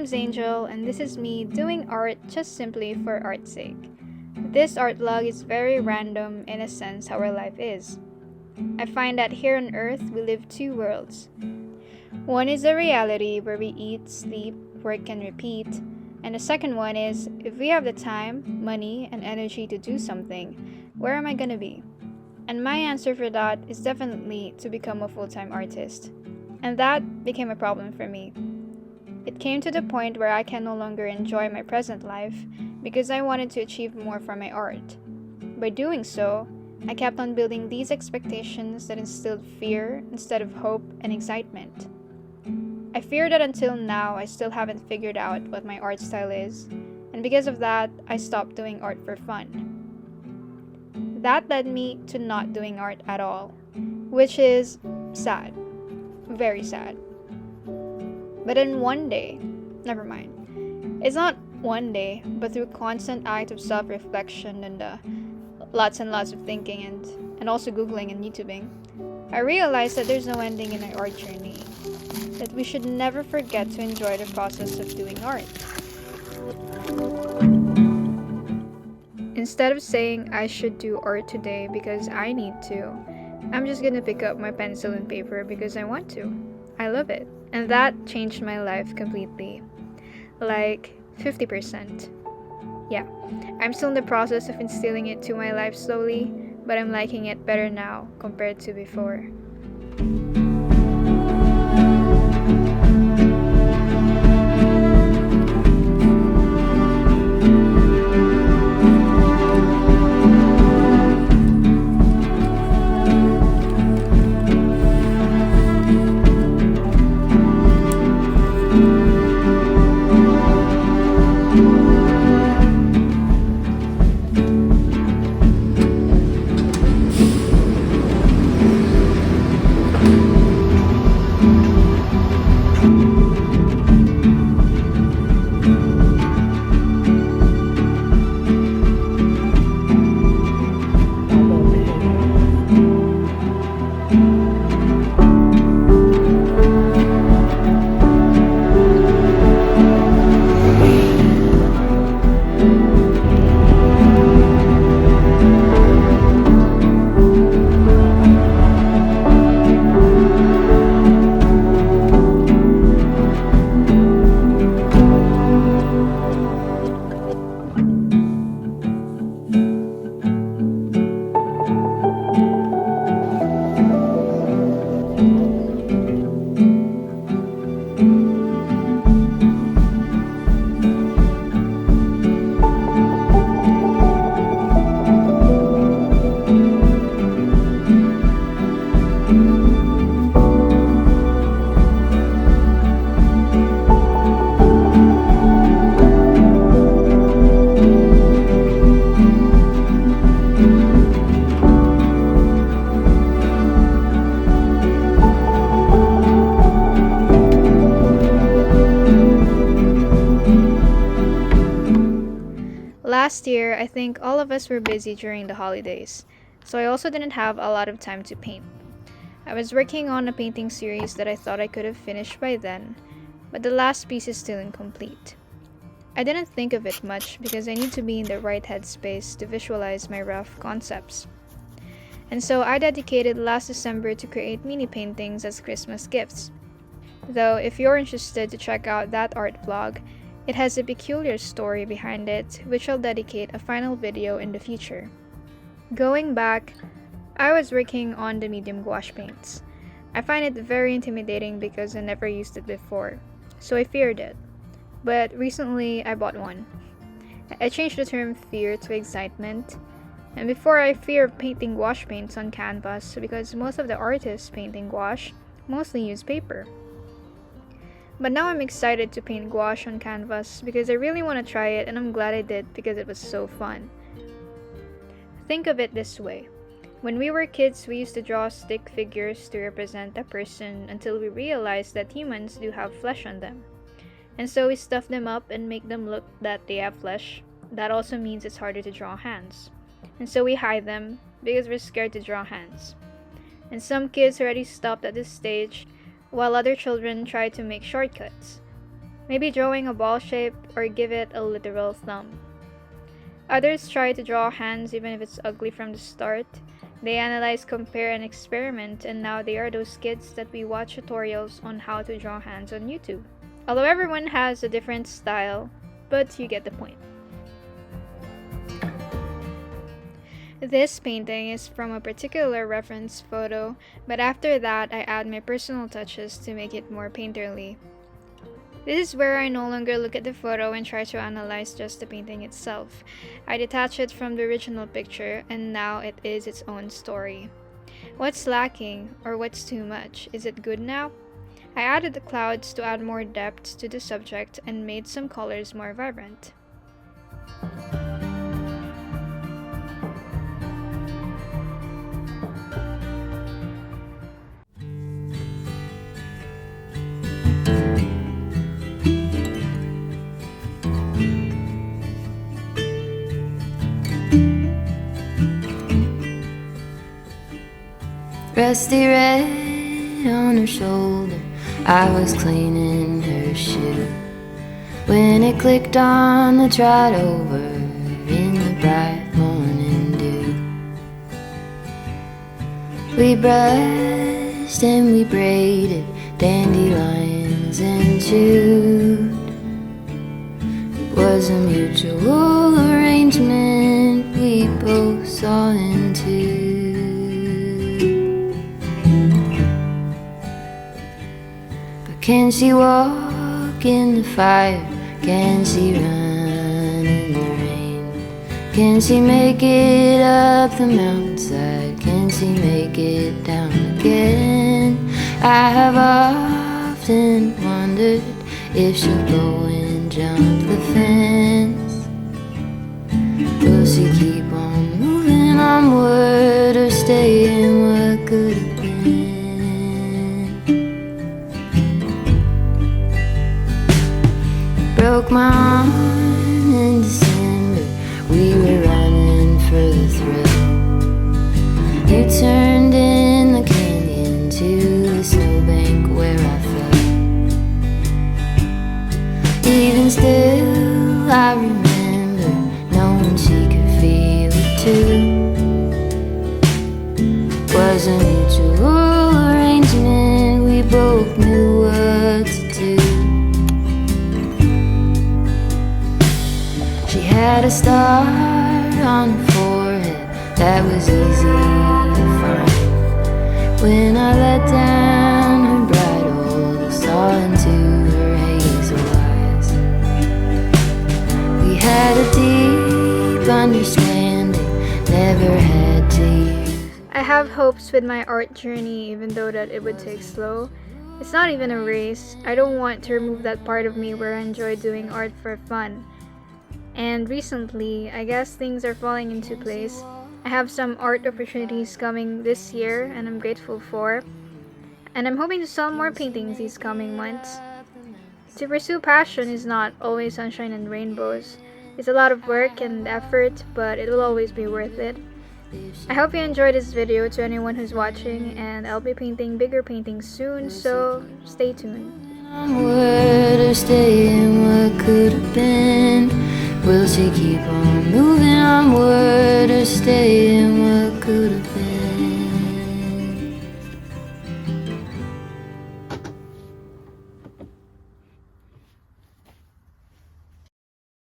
name's Angel, and this is me doing art just simply for art's sake. This art vlog is very random in a sense how our life is. I find that here on Earth we live two worlds. One is a reality where we eat, sleep, work, and repeat. And the second one is, if we have the time, money, and energy to do something, where am I gonna be? And my answer for that is definitely to become a full-time artist. And that became a problem for me. It came to the point where I can no longer enjoy my present life because I wanted to achieve more from my art. By doing so, I kept on building these expectations that instilled fear instead of hope and excitement. I fear that until now I still haven't figured out what my art style is, and because of that, I stopped doing art for fun. That led me to not doing art at all, which is sad. Very sad. But then one day, never mind. It's not one day, but through constant act of self-reflection and lots and lots of thinking and also Googling and YouTubing, I realized that there's no ending in our art journey. That we should never forget to enjoy the process of doing art. Instead of saying I should do art today because I need to, I'm just gonna pick up my pencil and paper because I want to. I love it. And that changed my life completely. Like 50%. Yeah, I'm still in the process of instilling it to my life slowly, but I'm liking it better now compared to before. Last year, I think all of us were busy during the holidays, so I also didn't have a lot of time to paint. I was working on a painting series that I thought I could have finished by then, but the last piece is still incomplete. I didn't think of it much because I need to be in the right headspace to visualize my rough concepts. And so I dedicated last December to create mini paintings as Christmas gifts. Though if you're interested to check out that art vlog, it has a peculiar story behind it, which I'll dedicate a final video in the future. Going back, I was working on the medium gouache paints. I find it very intimidating because I never used it before, so I feared it. But recently, I bought one. I changed the term fear to excitement. And before, I feared painting gouache paints on canvas because most of the artists painting gouache mostly use paper. But now I'm excited to paint gouache on canvas because I really want to try it, and I'm glad I did because it was so fun. Think of it this way. When we were kids, we used to draw stick figures to represent a person until we realized that humans do have flesh on them. And so we stuff them up and make them look that they have flesh. That also means it's harder to draw hands. And so we hide them because we're scared to draw hands. And some kids already stopped at this stage, while other children try to make shortcuts. maybe drawing a ball shape or give it a literal thumb. Others try to draw hands even if it's ugly from the start. They analyze, compare, and experiment, and now they are those kids that we watch tutorials on how to draw hands on YouTube. Although everyone has a different style, but you get the point. This painting is from a particular reference photo, but after that I add my personal touches to make it more painterly. This is where I no longer look at the photo and try to analyze just the painting itself. I detach it from the original picture, and now it is its own story. What's lacking, or what's too much? Is it good now? I added the clouds to add more depth to the subject and made some colors more vibrant. Rusty red on her shoulder, I was cleaning her shoe when it clicked on the trot over in the bright morning dew. We brushed and we braided dandelions and chewed. It was a mutual arrangement we both saw into. Can she walk in the fire? Can she run in the rain? Can she make it up the mountainside? Can she make it down again? I have often wondered if she'll go and jump the fence. Will she keep on moving onward or stay in what could have been? Broke my arm in December, we were running for the thrill. You turned in the canyon to the snowbank where I fell. Even still I remember knowing she could feel it too. Was a mutual arrangement, we both knew what to do. She had a star on her forehead that was easy to find. When I let down her bridle, saw into her hazel eyes. We had a deep understanding, never had to use. I have hopes with my art journey, even though that it would take slow. It's not even a race. I don't want to remove that part of me where I enjoy doing art for fun. And recently, I guess things are falling into place. I have some art opportunities coming this year, and I'm grateful for. And I'm hoping to sell more paintings these coming months. To pursue passion is not always sunshine and rainbows. It's a lot of work and effort, but it will always be worth it. I hope you enjoyed this video to anyone who's watching, and I'll be painting bigger paintings soon, so stay tuned. Onward or stay in what could have been? Will she keep on moving onward or stay in what could have been?